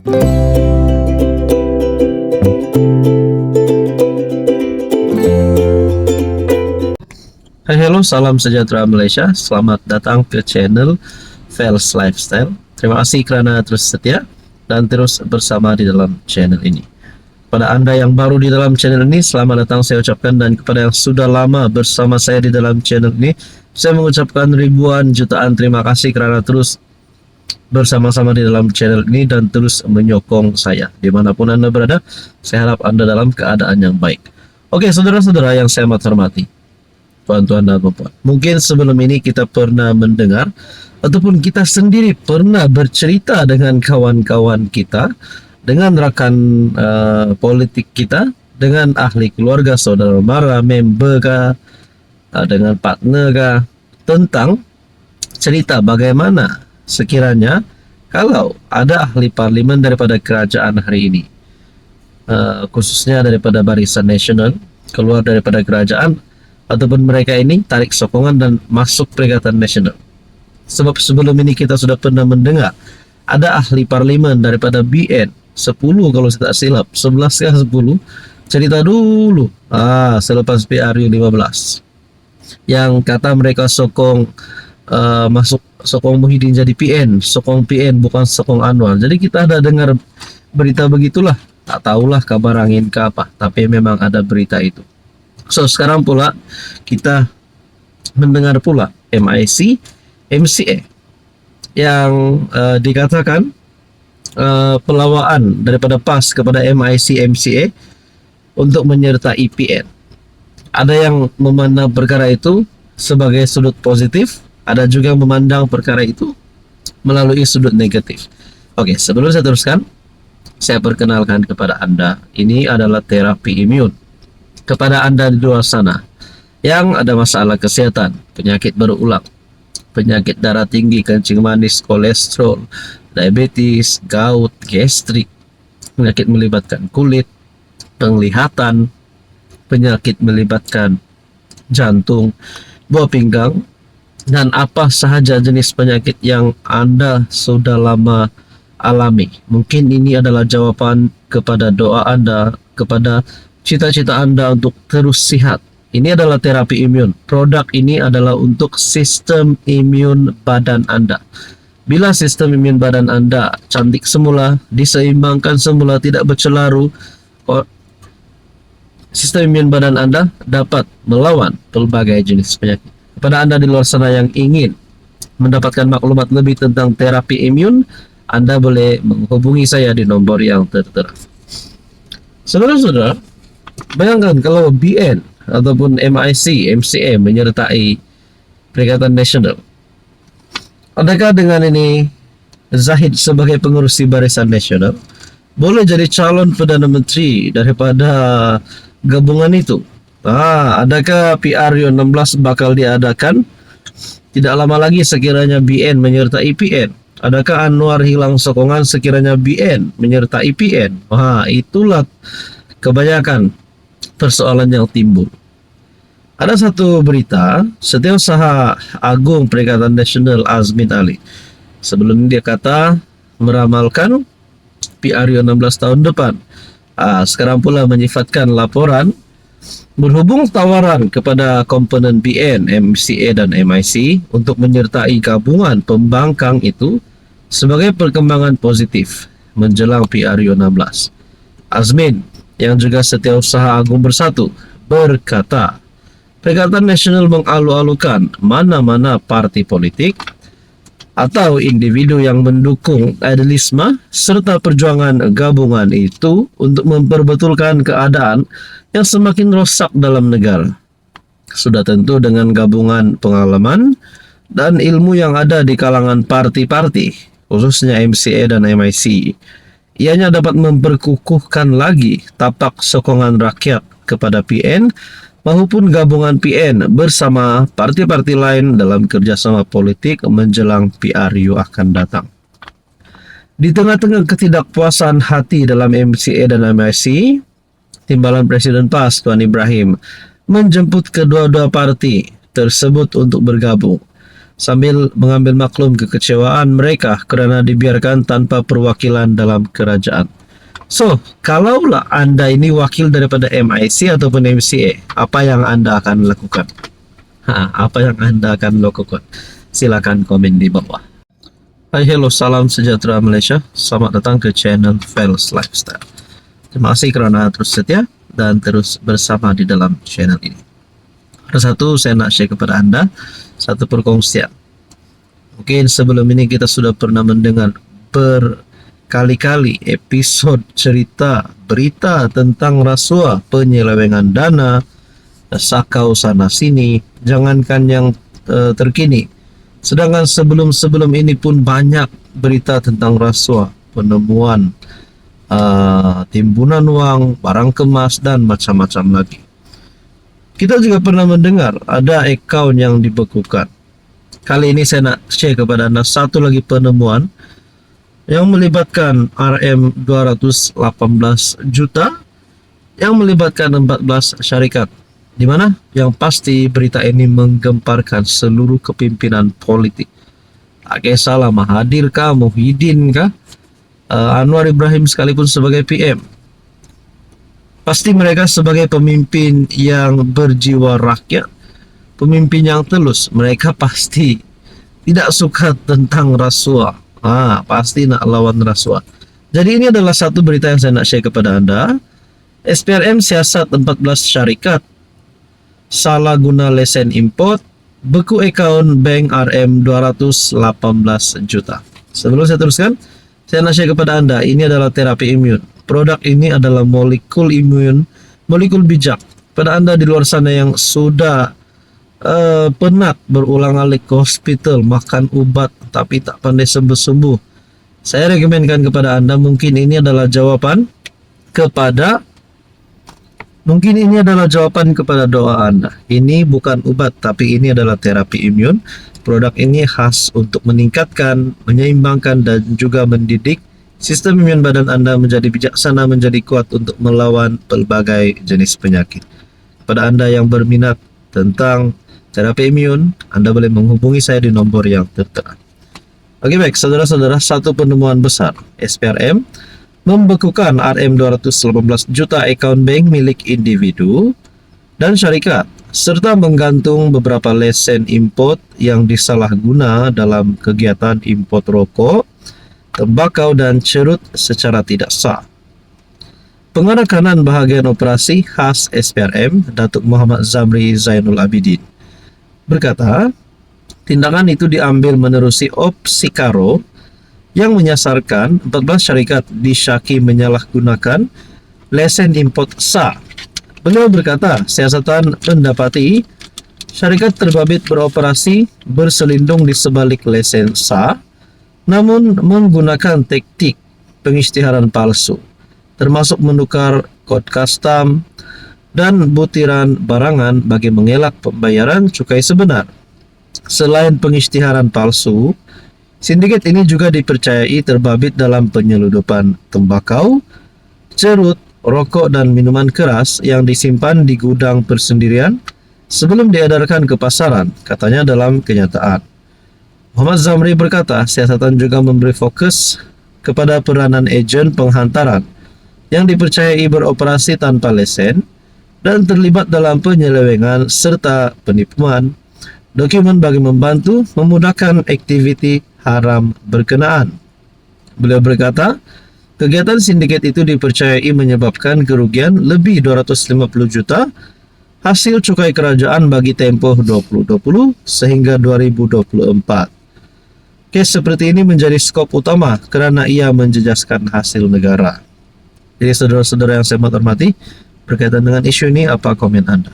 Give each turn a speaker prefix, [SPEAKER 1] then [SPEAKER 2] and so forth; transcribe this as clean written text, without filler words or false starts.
[SPEAKER 1] Hai, halo, salam sejahtera Malaysia. Selamat datang ke channel Fels Lifestyle. Terima kasih kerana terus setia dan terus bersama di dalam channel ini. Pada Anda yang baru di dalam channel ini, selamat datang saya ucapkan, dan kepada yang sudah lama bersama saya di dalam channel ini, saya mengucapkan ribuan jutaan terima kasih kerana terus bersama-sama di dalam channel ini dan terus menyokong saya. Dimanapun Anda berada, saya harap Anda dalam keadaan yang baik. Oke, saudara-saudara yang saya amat hormati, tuan-tuan dan puan-puan, mungkin sebelum ini kita pernah mendengar ataupun kita sendiri pernah bercerita dengan kawan-kawan kita, dengan rakan politik kita, dengan ahli keluarga, saudara mara, member kah, dengan partner kah, tentang cerita bagaimana sekiranya kalau ada ahli parlimen daripada kerajaan hari ini, khususnya daripada Barisan Nasional, keluar daripada kerajaan, ataupun mereka ini tarik sokongan dan masuk Perikatan Nasional. Sebab sebelum ini kita sudah pernah mendengar ada ahli parlimen daripada BN 10 kalau saya tak silap, 11 kah 10, cerita dulu selepas PRU 15 yang kata mereka sokong sokong Muhyiddin jadi PN, sokong PN bukan sokong Anwar. Jadi kita ada dengar berita begitulah, tak tahulah kabar angin ke apa, tapi memang ada berita itu. So sekarang pula kita mendengar pula MIC MCA yang dikatakan pelawaan daripada PAS kepada MIC MCA untuk menyertai PN. Ada yang memandang perkara itu sebagai sudut positif, ada juga yang memandang perkara itu melalui sudut negatif. Oke, sebelum saya teruskan, saya perkenalkan kepada Anda, ini adalah terapi imun. Kepada Anda di luar sana yang ada masalah kesehatan, penyakit berulang, penyakit darah tinggi, kencing manis, kolesterol, diabetes, gout, gastrik, penyakit melibatkan kulit, penglihatan, penyakit melibatkan jantung, buah pinggang, dan apa sahaja jenis penyakit yang Anda sudah lama alami. Mungkin ini adalah jawapan kepada doa Anda, kepada cita-cita Anda untuk terus sihat. Ini adalah terapi imun. Produk ini adalah untuk sistem imun badan Anda. Bila sistem imun badan Anda cantik semula, diseimbangkan semula, tidak bercelaru, sistem imun badan Anda dapat melawan pelbagai jenis penyakit. Kepada Anda di luar sana yang ingin mendapatkan maklumat lebih tentang terapi imun, Anda boleh menghubungi saya di nomor yang tertera. Saudara-saudara, bayangkan kalau BN ataupun MIC MCA menyertai Perikatan Nasional. Adakah dengan ini Zahid sebagai pengurusi Barisan Nasional boleh jadi calon Perdana Menteri daripada gabungan itu? Adakah PRU 16 bakal diadakan tidak lama lagi sekiranya BN menyertai PN? Adakah Anwar hilang sokongan sekiranya BN menyertai PN? Itulah kebanyakan persoalan yang timbul. Ada satu berita, Setiausaha Agung Perikatan Nasional Azmin Ali sebelum ini dia kata meramalkan PRU 16 tahun depan. Sekarang pula menyifatkan laporan berhubung tawaran kepada komponen BN, MCA dan MIC untuk menyertai gabungan pembangkang itu sebagai perkembangan positif menjelang PRU 16. Azmin yang juga Setiausaha Agung Bersatu berkata, Perikatan Nasional mengalu-alukan mana-mana parti politik atau individu yang mendukung idealisme serta perjuangan gabungan itu untuk memperbetulkan keadaan yang semakin rosak dalam negara. Sudah tentu dengan gabungan pengalaman dan ilmu yang ada di kalangan parti-parti, khususnya MCA dan MIC, ianya dapat memperkukuhkan lagi tapak sokongan rakyat kepada PN maupun gabungan PN bersama parti-parti lain dalam kerjasama politik menjelang PRU akan datang. Di tengah-tengah ketidakpuasan hati dalam MCA dan MIC, Timbalan Presiden PAS Tuan Ibrahim menjemput kedua-dua parti tersebut untuk bergabung. sambil mengambil maklum kekecewaan mereka kerana dibiarkan tanpa perwakilan dalam kerajaan. So, kalaulah Anda ini wakil daripada MIC ataupun MCA, apa yang Anda akan lakukan? Apa yang Anda akan lakukan? Silakan komen di bawah. Hai, hello, salam sejahtera Malaysia. Selamat datang ke channel Fels Lifestyle. Terima kasih kerana terus setia dan terus bersama di dalam channel ini. Ada satu saya nak share kepada Anda, satu perkongsian. Mungkin sebelum ini kita sudah pernah mendengar berkali-kali episod cerita berita tentang rasuah, penyelewengan dana, sakau sana sini, jangankan yang terkini. Sedangkan sebelum ini pun banyak berita tentang rasuah, penemuan timbunan wang, barang kemas dan macam-macam lagi. Kita juga pernah mendengar ada akaun yang dibekukan. Kali ini saya nak share kepada Anda satu lagi penemuan yang melibatkan RM218 juta yang melibatkan 14 syarikat. Di mana? Yang pasti berita ini menggemparkan seluruh kepimpinan politik. Tak kisahlah Mahathir kah, Muhyiddin kah, Anwar Ibrahim sekalipun sebagai PM. Pasti mereka sebagai pemimpin yang berjiwa rakyat, pemimpin yang tulus, mereka pasti tidak suka tentang rasuah. Pasti nak lawan rasuah. Jadi ini adalah satu berita yang saya nak share kepada Anda. SPRM siasat 14 syarikat, salah guna lesen import, beku akaun bank RM218 juta. Sebelum saya teruskan, saya nak share kepada Anda, ini adalah terapi imun. Produk ini adalah molekul imun, molekul bijak. Pada Anda di luar sana yang sudah penat berulang kali ke hospital, makan ubat tapi tak pandai sembuh-sembuh, saya rekomenkan kepada Anda, mungkin ini adalah jawapan kepada doa Anda. Ini bukan obat, tapi ini adalah terapi imun. Produk ini khas untuk meningkatkan, menyeimbangkan dan juga mendidik sistem imun badan Anda menjadi bijaksana, menjadi kuat untuk melawan pelbagai jenis penyakit. Pada Anda yang berminat tentang terapi imun, Anda boleh menghubungi saya di nombor yang tertera. Oke, baik, saudara-saudara, satu penemuan besar. SPRM membekukan RM218 juta akaun bank milik individu dan syarikat, serta menggantung beberapa lesen import yang disalahguna dalam kegiatan import rokok, tembakau dan cerut secara tidak sah. Pengarah kanan bahagian operasi khas SPRM, Datuk Muhammad Zamri Zainul Abidin, berkata, tindakan itu diambil menerusi opsi karo yang menyasarkan 14 syarikat disyaki menyalahgunakan lesen import sah. Beliau berkata, siasatan mendapati syarikat terbabit beroperasi berselindung di sebalik lesen sah, namun menggunakan taktik pengisytiharan palsu, termasuk menukar kod custom dan butiran barangan bagi mengelak pembayaran cukai sebenar. Selain pengisytiharan palsu, sindiket ini juga dipercayai terbabit dalam penyeludupan tembakau, cerut, rokok dan minuman keras yang disimpan di gudang persendirian sebelum diedarkan ke pasaran, katanya dalam kenyataan. Muhammad Zamri berkata, siasatan juga memberi fokus kepada peranan ejen penghantaran yang dipercayai beroperasi tanpa lesen dan terlibat dalam penyelewengan serta penipuan dokumen bagi membantu memudahkan aktiviti haram berkenaan. Beliau berkata, kegiatan sindiket itu dipercayai menyebabkan kerugian lebih 250 juta hasil cukai kerajaan bagi tempoh 2020 sehingga 2024. Kes seperti ini menjadi skop utama kerana ia menjejaskan hasil negara. Jadi saudara-saudara yang saya hormati, berkaitan dengan isu ini, apa komen Anda?